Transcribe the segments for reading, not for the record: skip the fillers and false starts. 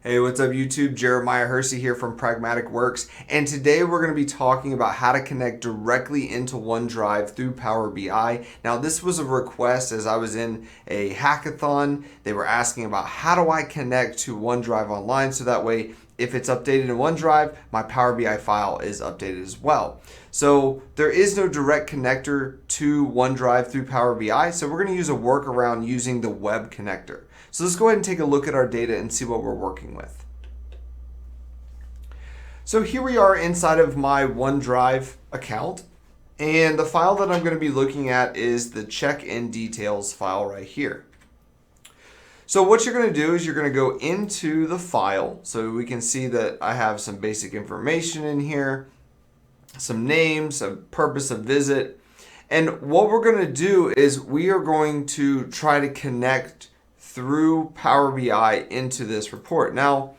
Hey, what's up YouTube? Jeremiah Hersey here from Pragmatic Works, and today we're going to be talking about how to connect directly into OneDrive through Power BI. Now, this was a request as I was in a hackathon. They were asking about how do I connect to OneDrive online so that way if it's updated in OneDrive, my Power BI file is updated as well. So there is no direct connector to OneDrive through Power BI, so we're going to use a workaround using the web connector. So let's go ahead and take a look at our data and see what we're working with. So here we are inside of my OneDrive account, and the file that I'm going to be looking at is the check-in details file right here. So what you're going to do is you're going to go into the file, so we can see that I have some basic information in here, some names, a purpose of visit, and what we're going to do is we are going to try to connect through Power BI into this report. Now,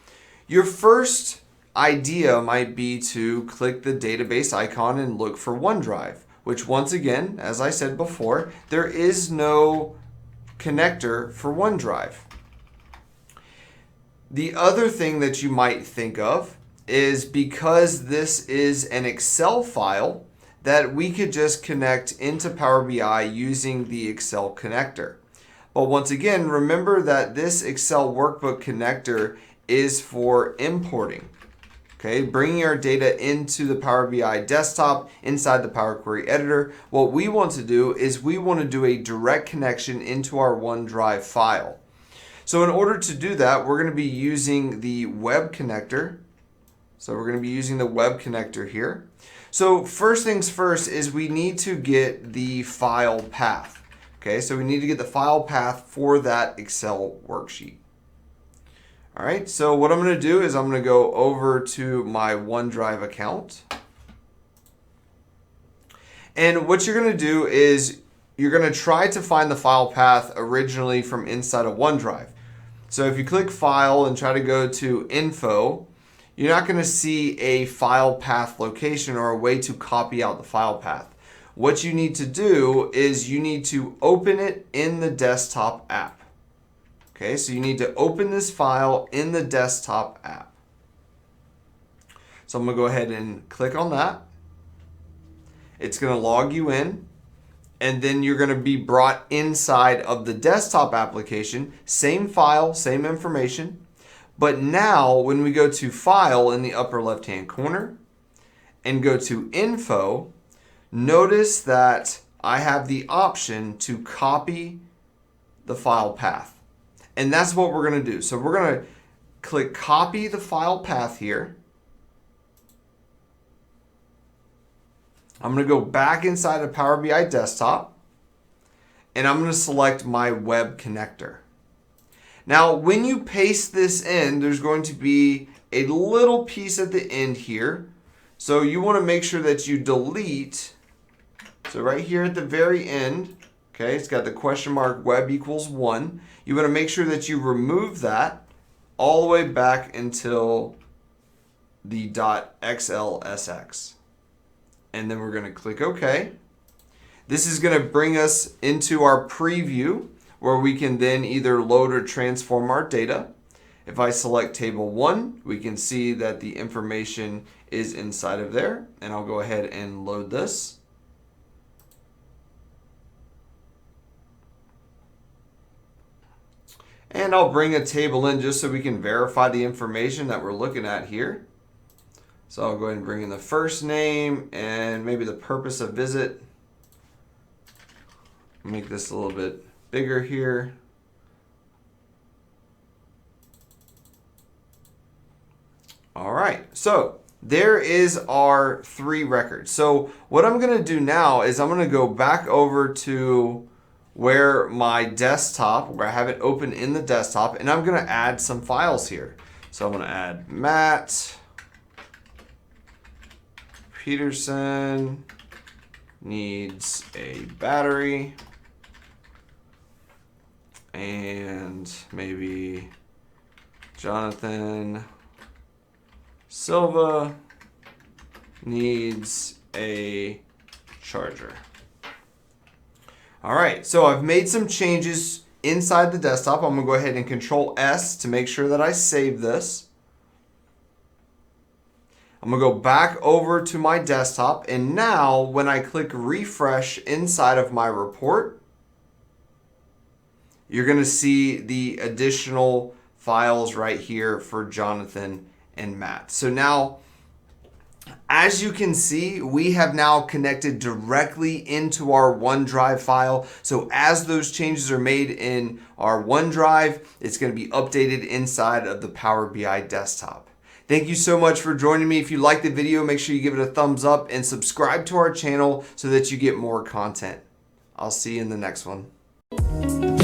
your first idea might be to click the database icon and look for OneDrive, which once again, as I said before, there is no connector for OneDrive. The other thing that you might think of is because this is an Excel file that we could just connect into Power BI using the Excel connector. But once again, remember that this Excel workbook connector is for importing. Okay, bringing our data into the Power BI desktop inside the Power Query editor. What we want to do is we want to do a direct connection into our OneDrive file. So in order to do that, we're going to be using the web connector. So we're going to be using the web connector here. So first things first is we need to get the file path. Okay, so we need to get the file path for that Excel worksheet. All right, so what I'm going to do is I'm going to go over to my OneDrive account. And what you're going to do is you're going to try to find the file path originally from inside of OneDrive. So if you click File and try to go to Info, you're not going to see a file path location or a way to copy out the file path. What you need to do is you need to open it in the desktop app. Okay, so you need to open this file in the desktop app. So I'm going to go ahead and click on that. It's going to log you in, and then you're going to be brought inside of the desktop application. Same file, same information. But now when we go to File in the upper left-hand corner and go to Info, notice that I have the option to copy the file path. And that's what we're going to do. So we're going to click copy the file path here. I'm going to go back inside of Power BI desktop, and I'm going to select my web connector. Now, when you paste this in, there's going to be a little piece at the end here. So you want to make sure that you delete. So right here at the very end, okay, it's got the question mark web equals 1. You want to make sure that you remove that all the way back until the .xlsx. And then we're going to click OK. This is going to bring us into our preview where we can then either load or transform our data. If I select table 1, we can see that the information is inside of there. And I'll go ahead and load this. And I'll bring a table in just so we can verify the information that we're looking at here. So I'll go ahead and bring in the first name and maybe the purpose of visit. Make this a little bit bigger here. All right, so there is our 3 records. So what I'm going to do now is I'm going to go back over to where my desktop, where I have it open in the desktop, and I'm going to add some files here. So I'm going to add Matt Peterson needs a battery, and maybe Jonathan Silva needs a charger. All right, so I've made some changes inside the desktop. I'm going to go ahead and Control S to make sure that I save this. I'm going to go back over to my desktop, and now when I click refresh inside of my report, you're going to see the additional files right here for Jonathan and Matt. So now, as you can see, we have now connected directly into our OneDrive file. So as those changes are made in our OneDrive, it's going to be updated inside of the Power BI desktop. Thank you so much for joining me. If you liked the video, make sure you give it a thumbs up and subscribe to our channel so that you get more content. I'll see you in the next one.